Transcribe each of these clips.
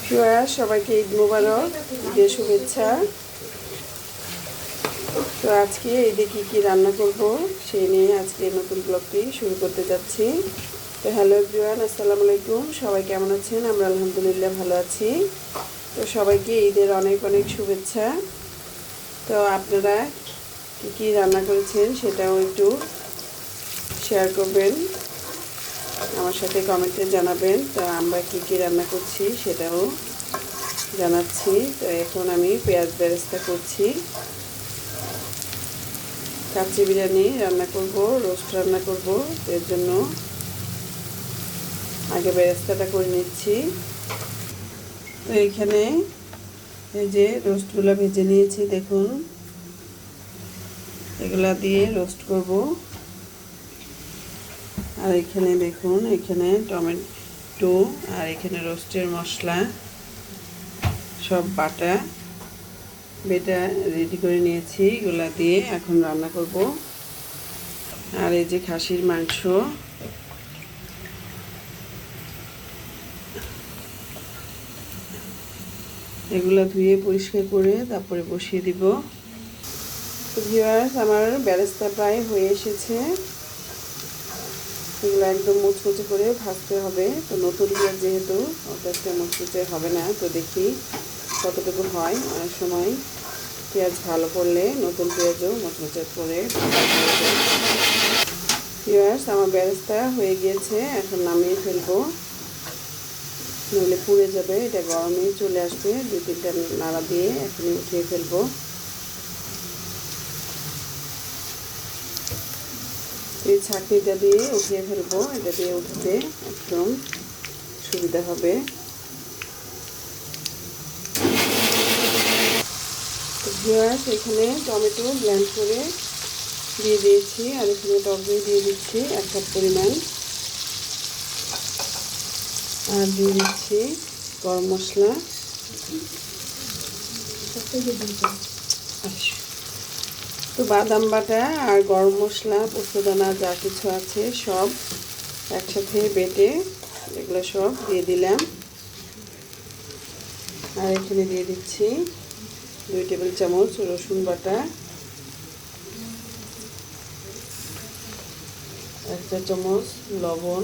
সবাইকে ঈদ মোবারক, ঈদের শুভেচ্ছা। তো আজকে ঈদে কী কী রান্না করব সেই নিয়ে আজকে নতুন ব্লগটি শুরু করতে যাচ্ছি। তো হ্যালো এভরিওয়ান, আসসালামু আলাইকুম। সবাই কেমন আছেন? আমরা আলহামদুলিল্লাহ ভালো আছি। তো সবাইকে ঈদের অনেক অনেক শুভেচ্ছা। তো আপনারা কী কী রান্না করেছেন সেটাও একটু শেয়ার করবেন, আমার সাথে কমেন্টে জানাবেন। তো আমরা কী কী রান্না করছি সেটাও জানাচ্ছি। তো এখন আমি পেঁয়াজ বেরেস্তা করছি, কাচ্চি বিরিয়ানি রান্না করব, রোস্ট রান্না করব। এর জন্য আগে বেরেস্তাটা করে নিচ্ছি। তো এইখানে এই যে রোস্টগুলো ভেজে নিয়েছি, দেখুন এগুলা দিয়ে রোস্ট করব। আর এখানে দেখুন, এখানে টমেটো আর এখানে রোস্টের মশলা সব বেটা রেডি করে নিয়েছি। এগুলা দিয়ে এখন রান্না করব। আর এই যে খাসির মাংস, এগুলা ধুয়ে পরিষ্কার করে তারপরে বসিয়ে দিব। তো ভিউয়ার্স, আমার বেরেস্তা প্রায় হয়ে এসেছে। এগুলো একদম মুচমুচে করে ভাজতে হবে। তো নতুন পেঁয়াজ যেহেতু ওটা মুচমুচে হবে না, তো দেখি কতটুকু হয়। অনেক সময় পেঁয়াজ ভালো করলে নতুন পেঁয়াজও মুচমুচে করে ভাজা হয়ে যায়। ভিউয়ার্স, আমার বেরেস্তা হয়ে গিয়েছে, এখন নামিয়ে ফেলবো, নইলে পুড়ে যাবে। এটা গরমে চলে আসবে, 2-3টা নাড়া দিয়ে এখনই উঠিয়ে ফেলবো। এই ছাঁকনিটা দিয়ে উঠিয়ে ফেলবো, এটা দিয়ে উঠতে একদম সুবিধা হবে। ভিউয়ার্স, এখানে টমেটো ব্লেন্ড করে দিয়ে দিয়েছি, আর এখানে টক দই দিয়ে দিচ্ছি 1 কাপ পরিমাণ, আর দিয়ে দিচ্ছি গরম মশলা। তো বাদাম বাটা আর গরম মশলা, পোস্তদানা যা কিছু আছে সব একসাথে বেটে এগুলো সব দিয়ে দিলাম। আর এখানে দিয়ে দিচ্ছি 2 টেবিল চামচ রসুন বাটা, 1 চা চামচ লবণ,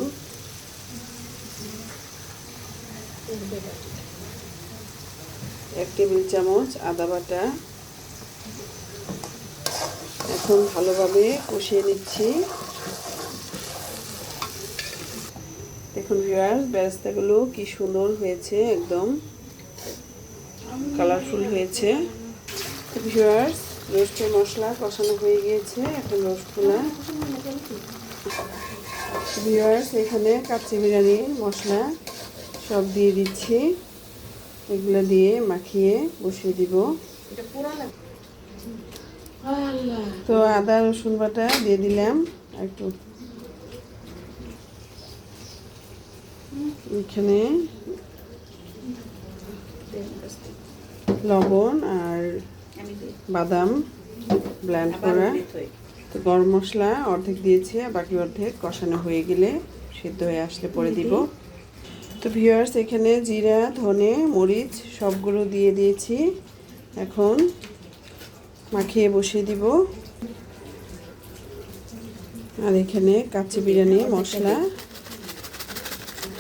1 টেবিল চামচ আদা বাটা। এখন ভালোভাবে কষিয়ে নিচ্ছি। দেখুন ভিউয়ার্স, বেরেস্তাগুলো কি সুন্দর হয়েছে, একদম কালারফুল হয়েছে। ভিউয়ার্স, রোস্টের মশলা কষানো হয়ে গিয়েছে, এখন রোস্টগুলো। ভিউয়ার্স, এখানে কাচ্চি বিরিয়ানির মশলা সব দিয়ে দিচ্ছি, এগুলো দিয়ে মাখিয়ে বসিয়ে দিব। তো আদা রসুন বাটা দিয়ে দিলাম একটু, এখানে লবণ আর বাদাম ব্লেন্ড করা। তো গরম মশলা অর্ধেক দিয়েছি, আর বাকি অর্ধেক কষানো হয়ে গেলে, সিদ্ধ হয়ে আসলে পরে দিব। তো ভিউয়ার্স, এখানে জিরা, ধনে, মরিচ সবগুলো দিয়ে দিয়েছি, এখন মাখিয়ে বসিয়ে দিব। আর এখানে কাচ্চি বিরিয়ানি মশলা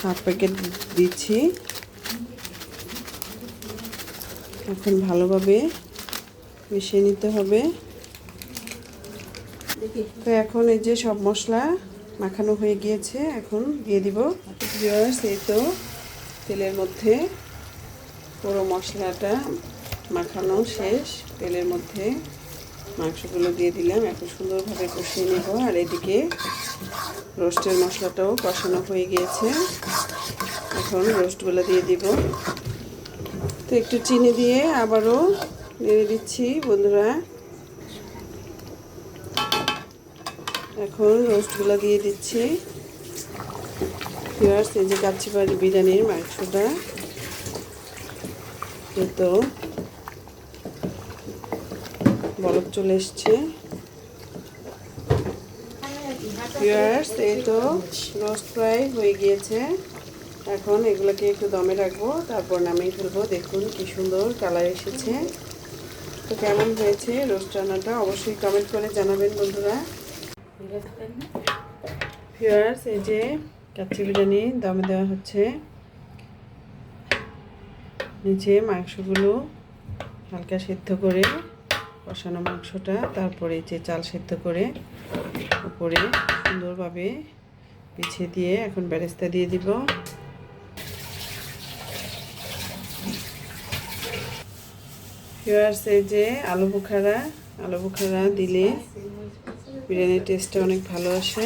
1/2 প্যাকেট দিচ্ছি, এখন ভালোভাবে মিশিয়ে নিতে হবে। তো এখন এই যে সব মশলা মাখানো হয়ে গিয়েছে, এখন দিয়ে দিব। ভিউয়ার্স, এই তো তেলের মধ্যে পুরো মশলাটা মাখানো শেষ, তেলের মধ্যে মাংসগুলো দিয়ে দিলাম, এখন সুন্দরভাবে কষিয়ে নেব। আর এদিকে রোস্টের মশলাটাও কষানো হয়ে গিয়েছে, এখন রোস্টগুলো দিয়ে দিব। তো একটু চিনি দিয়ে আবারও নেড়ে দিচ্ছি বন্ধুরা। এখন রোস্টগুলো দিয়ে দিচ্ছি। ভিউয়ার্স, এই যে কাচ্চি বিরিয়ানির মাংসটা তো বলক চলে এসছে। ভিউয়ার্স, এই তো রোস্ট প্রায় হয়ে গিয়েছে, এখন এগুলোকে একটু দমে রাখবো, তারপর নামিয়ে ফেলবো। দেখুন কি সুন্দর কালার এসেছে। তো কেমন হয়েছে রোস্ট রান্নাটা অবশ্যই কমেন্ট করে জানাবেন বন্ধুরা। ভিউয়ার্স, এই যে কাচ্চি বিরিয়ানি দমে দেওয়া হচ্ছে। নিচে মাংসগুলো হালকা সিদ্ধ করে কষানো মাংসটা, তারপরে যে চাল সিদ্ধ করে উপরে সুন্দরভাবে বিছিয়ে দিয়ে এখন বেরেস্তা দিয়ে দিব। ভিউয়ার্স, এই যে আলু বোখারা দিলে বিরিয়ানির টেস্টটা অনেক ভালো আসে।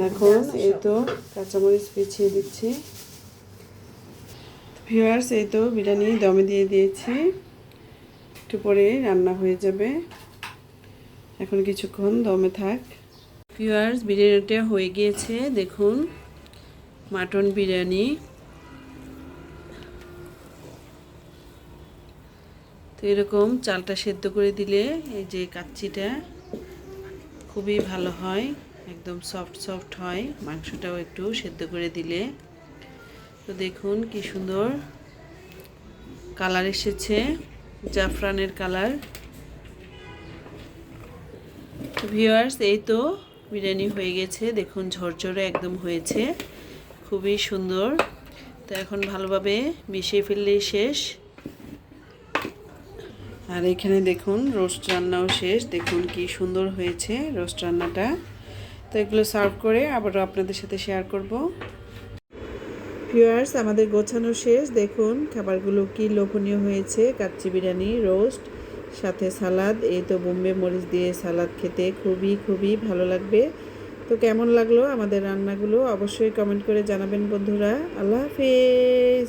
এখন এই তো কাঁচামরিচ বিছিয়ে দিচ্ছি। ভিউয়ার্স, এই তো বিরিয়ানি দমে দিয়ে দিয়েছি, একটু পরে রান্না হয়ে যাবে। এখন কিছুক্ষণ দমে থাক। ভিউয়ার্স, বিরিয়ানিটা হয়ে গিয়েছে। দেখুন মাটন বিরিয়ানি। তো এরকম চালটা সেদ্ধ করে দিলে এই যে কাচ্চিটা খুবই ভালো হয়, একদম সফট হয়। মাংসটাও একটু সেদ্ধ করে দিলে। তো দেখুন কি সুন্দর কালার এসেছে, জাফরানের কালার। তো ভিউয়ার্স, এই তো বিরিয়ানি হয়ে গেছে। দেখুন ঝরঝরে একদম হয়েছে, খুবই সুন্দর। তো এখন ভালোভাবে মিশিয়ে ফেললেই শেষ। আর এখানে দেখুন রোস্ট রান্নাও শেষ। দেখুন কি সুন্দর হয়েছে রোস্ট রান্নাটা। তো এগুলো সার্ভ করে আবারও আপনাদের সাথে শেয়ার করব। ভিউয়ার্স, আমাদের গোছানো শেষ। দেখুন খাবারগুলো কি লোভনীয় হয়েছে। কাচ্চি বিরিয়ানি, রোস্ট, সাথে সালাদ। এই তো বোম্বে মরিচ দিয়ে সালাদ খেতে খুবই ভালো লাগবে। তো কেমন লাগলো আমাদের রান্নাগুলো অবশ্যই কমেন্ট করে জানাবেন বন্ধুরা। আল্লাহ হাফেজ।